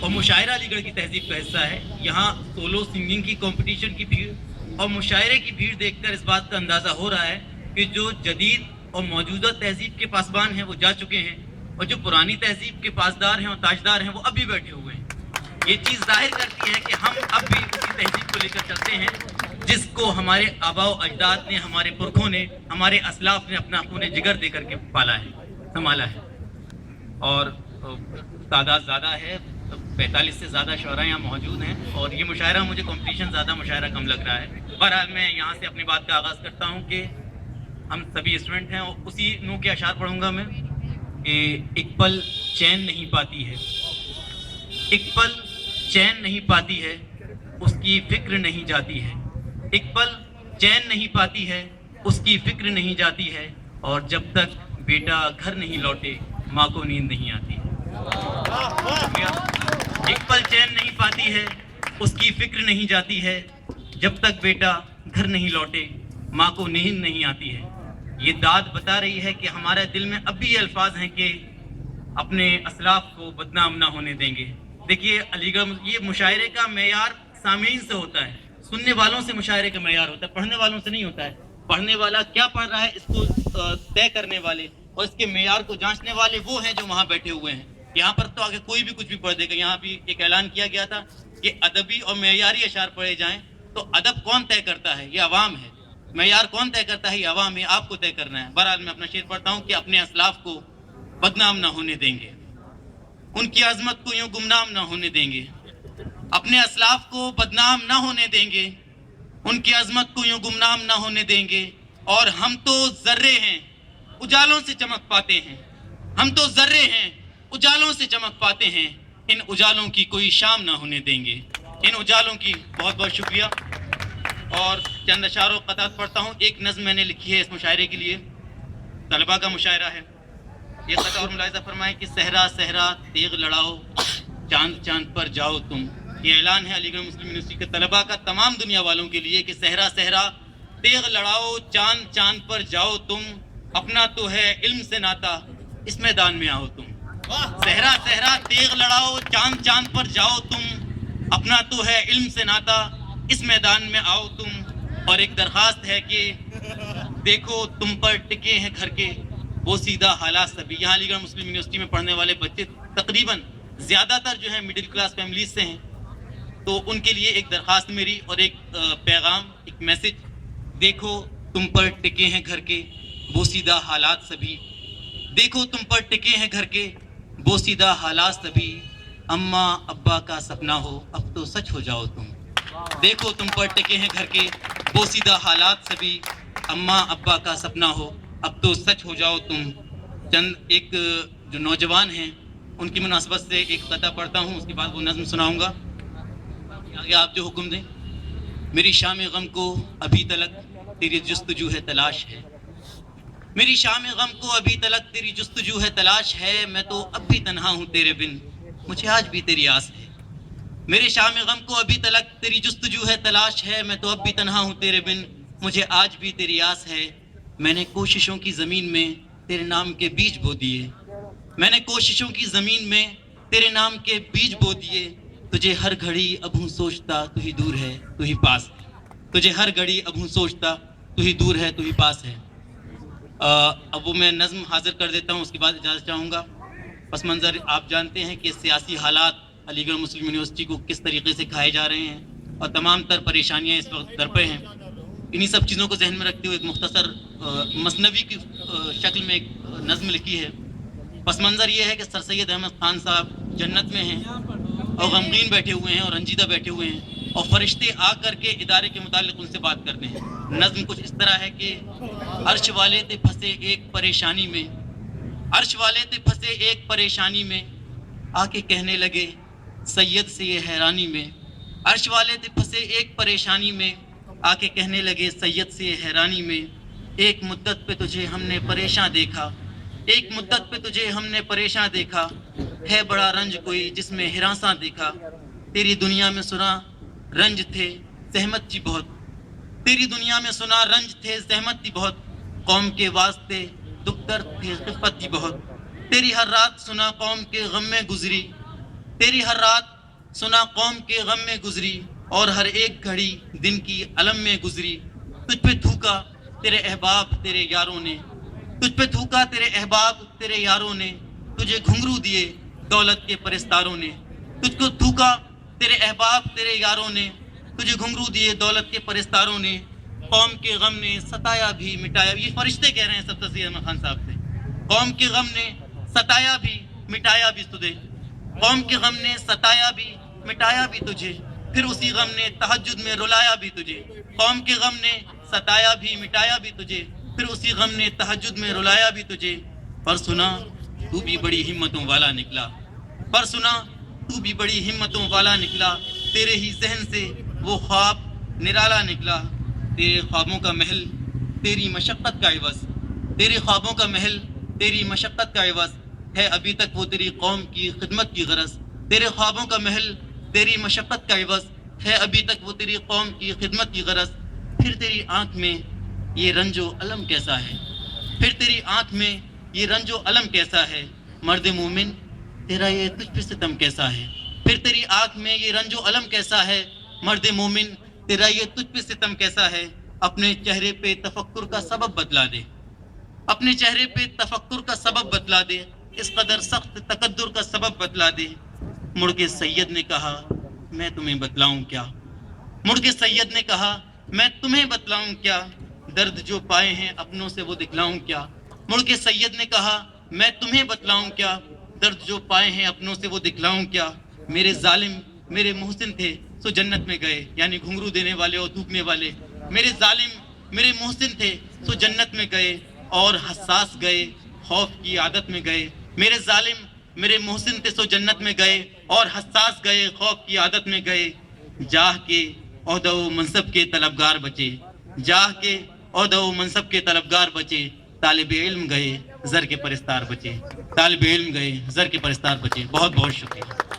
اور مشاعرہ علی گڑھ کی تہذیب کا حصہ ہے. یہاں سولو سنگنگ کی کمپٹیشن کی بھیڑ اور مشاعرے کی بھیڑ دیکھ کر اس بات کا اندازہ ہو رہا ہے کہ جو جدید اور موجودہ تہذیب کے پاسبان ہیں وہ جا چکے ہیں اور جو پرانی تہذیب کے پاسدار ہیں اور تاجدار ہیں وہ اب بھی بیٹھے ہوئے ہیں. یہ چیز ظاہر کرتی ہے کہ ہم اب بھی اسی تہذیب کو لے کر چلتے ہیں جس کو ہمارے آباء و اجداد نے، ہمارے پرکھوں نے، ہمارے اسلاف نے اپنا خون جگر دے کر کے پالا ہے، سنبھالا ہے. اور تعداد زیادہ ہے، 45 سے زیادہ شعراء یہاں موجود ہیں اور یہ مشاعرہ مجھے کمپٹیشن زیادہ، مشاعرہ کم لگ رہا ہے. بہرحال میں یہاں سے اپنی بات کا آغاز کرتا ہوں کہ ہم سبھی اسٹوڈنٹ ہیں اور اسی نوع کے اشعار پڑھوں گا میں کہ ایک پل چین نہیں پاتی ہے، ایک پل چین نہیں پاتی ہے، اس کی فکر نہیں جاتی ہے. ایک پل چین نہیں پاتی ہے، اس کی فکر نہیں جاتی ہے، اور جب تک بیٹا گھر نہیں لوٹے ماں کو نیند نہیں آتی. ایک پل چین نہیں پاتی ہے، اس کی فکر نہیں جاتی ہے، جب تک بیٹا گھر نہیں لوٹے ماں کو نیند نہیں آتی ہے. یہ داد بتا رہی ہے کہ ہمارے دل میں اب بھی یہ الفاظ ہیں کہ اپنے اسلاف کو بدنام نہ ہونے دیں گے. دیکھیے علی گڑھ یہ مشاعرے کا معیار سامعین سے ہوتا ہے، سننے والوں سے مشاعرے کا معیار ہوتا ہے، پڑھنے والوں سے نہیں ہوتا ہے. پڑھنے والا کیا پڑھ رہا ہے اس کو طے کرنے والے اور اس کے معیار کو جانچنے والے وہ ہیں جو وہاں بیٹھے ہوئے ہیں. یہاں پر تو آگے کوئی بھی کچھ بھی پڑھ دے گا. یہاں بھی ایک اعلان کیا گیا تھا کہ ادبی اور معیاری اشعار پڑھے جائیں، تو ادب کون طے کرتا ہے؟ یہ عوام ہے. معیار کون طے کرتا ہے؟ یہ عوام ہے. آپ کو طے کرنا ہے. بہرحال میں اپنا شعر پڑھتا ہوں کہ اپنے اسلاف کو بدنام نہ ہونے دیں گے، ان کی عظمت کو یوں گمنام نہ ہونے دیں گے. اپنے اسلاف کو بدنام نہ ہونے دیں گے، ان کی عظمت کو یوں گمنام نہ ہونے دیں گے. اور ہم تو ذرے ہیں اجالوں سے چمک پاتے ہیں، ہم تو ذرے ہیں اجالوں سے چمک پاتے ہیں، ان اجالوں کی کوئی شام نہ ہونے دیں گے. ان اجالوں کی بہت بہت شکریہ. اور چند اشعار و قطعات پڑھتا ہوں. ایک نظم میں نے لکھی ہے اس مشاعرے کے لیے، طلباء کا مشاعرہ ہے. یہ قطعہ اور ملاحظہ فرمائیں کہ صحرا صحرا تیغ لڑاؤ، چاند چاند پر جاؤ تم. یہ اعلان ہے علی گڑھ مسلم یونیورسٹی کے طلباء کا تمام دنیا والوں کے لیے کہ صحرا صحرا تیغ لڑاؤ، چاند چاند پر جاؤ تم. اپنا تو ہے علم سے ناتا، اس میدان میں آؤ تم. صحرا صحرا تیغ لڑاؤ، چاند چاند پر جاؤ تم. اپنا تو ہے علم سے ناتا، اس میدان میں آؤ تم. اور ایک درخواست ہے کہ دیکھو تم پر ٹکے ہیں گھر کے وہ سیدھا حالات سبھی. یہاں علی گڑھ مسلم یونیورسٹی میں پڑھنے والے بچے تقریباً زیادہ تر جو ہیں مڈل کلاس فیملیز سے ہیں، تو ان کے لیے ایک درخواست میری اور ایک پیغام، ایک میسج. دیکھو تم پر ٹکے ہیں گھر کے وہ سیدھا حالات سبھی، دیکھو تم پر ٹکے ہیں گھر کے وہ سیدھا حالات سبھی. اماں ابا کا سپنا ہو اب تو سچ ہو جاؤ تم. دیکھو تم پر ٹکے ہیں گھر کے وہ سیدھا حالات سبھی، اماں ابا کا سپنا ہو اب تو سچ ہو جاؤ تم. چند ایک جو نوجوان ہیں ان کی مناسبت سے ایک قطعہ پڑھتا ہوں، اس کے بعد وہ نظم سناؤں گا. آگے آپ جو حکم دیں. میری شام غم کو ابھی تلک تیری جستجو ہے تلاش ہے، میری شام غم کو ابھی تلک تیری جستجو ہے تلاش ہے. میں تو اب بھی تنہا ہوں تیرے بن، مجھے آج بھی تیری آس ہے. میرے شام غم کو ابھی تلک تیری جستجو ہے تلاش ہے. میں تو اب بھی تنہا ہوں تیرے بن، مجھے آج بھی تیری آس ہے. میں نے کوششوں کی زمین میں تیرے نام کے بیج بو دیے، میں نے کوششوں کی زمین میں تیرے نام کے بیج بو دیے. تجھے ہر گھڑی اب ہوں سوچتا تو ہی دور ہے تو ہی پاس ہے. تجھے ہر گھڑی اب ہوں سوچتا تو ہی دور ہے تو ہی پاس ہے. اب وہ میں نظم حاضر کر دیتا ہوں، اس کے بعد اجازت چاہوں گا. پس منظر آپ جانتے ہیں کہ سیاسی حالات علی گڑھ مسلم یونیورسٹی کو کس طریقے سے کھائے جا رہے ہیں اور تمام تر پریشانیاں اس وقت درپے ہیں. انہی سب چیزوں کو ذہن میں رکھتے ہوئے ایک مختصر مثنوی کی شکل میں ایک نظم لکھی ہے. پس منظر یہ ہے کہ سر سید احمد خان صاحب جنت میں ہیں اور غمگین بیٹھے ہوئے ہیں اور رنجیدہ بیٹھے ہوئے ہیں، اور فرشتے آ کر کے ادارے کے متعلق ان سے بات کرتے ہیں. نظم کچھ اس طرح ہے کہ عرش والے تھے پھنسے ایک پریشانی میں، عرش والے تھے پھنسے ایک پریشانی میں، آ کے کہنے لگے سید سے یہ حیرانی میں. عرش والے تھے پھنسے ایک پریشانی میں، آ کے کہنے لگے سید سے یہ حیرانی میں. ایک مدت پہ تجھے ہم نے پریشاں دیکھا، ایک مدت پہ تجھے ہم نے پریشاں دیکھا، ہے بڑا رنج کوئی جس میں ہراساں دیکھا. تیری دنیا میں سنا رنج تھے زحمت تھی بہت، تیری دنیا میں سنا رنج تھے زحمت تھی بہت، قوم کے واسطے دکھ درد تھے خفت تھی بہت. تیری ہر رات سنا قوم کے غم میں گزری، تیری ہر رات سنا قوم کے غم میں گزری اور ہر ایک گھڑی دن کی علم میں گزری. تجھ پہ تھوکا تیرے احباب تیرے یاروں نے, تجھ پہ تھوکا تیرے احباب تیرے یاروں نے, تجھے گھنگرو دیے دولت کے پرستاروں نے. تجھ کو تھوکا تیرے احباب تیرے یاروں نے, تجھے گھنگرو دیے دولت کے پرستاروں نے. قوم کے غم نے ستایا بھی مٹایا, یہ فرشتے کہہ رہے ہیں سب تصویر احمد خان صاحب سے. قوم کے غم نے ستایا بھی مٹایا بھی تجھے, قوم کے غم نے ستایا بھی مٹایا بھی تجھے, پھر اسی غم نے تہجد میں رلایا بھی تجھے. قوم کے غم نے ستایا بھی مٹایا بھی تجھے, پھر اسی غم نے تہجد میں رلایا بھی تجھے. پر سنا تو بھی بڑی ہمتوں والا نکلا, پر سنا تو بھی بڑی ہمتوں والا نکلا, تیرے ہی ذہن سے وہ خواب نرالا نکلا. تیرے خوابوں کا محل تیری مشقت کا عوض, تیرے خوابوں کا محل تیری مشقت کا عوض ہے ابھی تک وہ تیری قوم کی خدمت کی غرض. تیرے خوابوں کا محل تیری مشقت کا عوض ہے ابھی تک وہ تیری قوم کی خدمت کی غرض. پھر تیری آنکھ میں یہ رنج و علم کیسا ہے, پھر تیری آنکھ میں یہ رنج و علم کیسا ہے, مرد مومن تیرا یہ تجھ پہ ستم کیسا ہے. پھر تیری آنکھ میں یہ رنج و علم کیسا ہے, مرد مومن تیرا یہ تجھ پہ ستم کیسا ہے. اپنے چہرے پہ تفکر کا سبب بتلا دے, اپنے چہرے پہ تفکر کا سبب بتلا دے, اس قدر سخت تقدر کا سبب بتلا دے. مڑ کے سید نے کہا میں تمہیں بتلاؤں کیا, مڑ کے سید نے کہا میں تمہیں بتلاؤں کیا, درد جو پائے ہیں اپنوں سے وہ دکھلاؤں کیا. مڑ کے سید نے کہا میں تمہیں بتلاؤں کیا, درد جو پائے ہیں اپنوں سے وہ دکھلاؤں کیا. میرے ظالم میرے محسن تھے سو جنت میں گئے, یعنی گھنگرو دینے والے اور تھوکنے والے. میرے ظالم میرے محسن تھے سو جنت میں گئے اور حساس گئے خوف کی عادت میں گئے. میرے ظالم میرے محسن تھے سو جنت میں گئے اور حساس گئے خوف کی عادت میں گئے. جاہ کے عہدہ و منصب کے طلبگار بچے, جاہ کے عہدہ و منصب کے طلبگار بچے, طالب علم گئے زر کے پرستار بچے, طالب علم گئے زر کے پرستار بچے. بہت بہت شکریہ.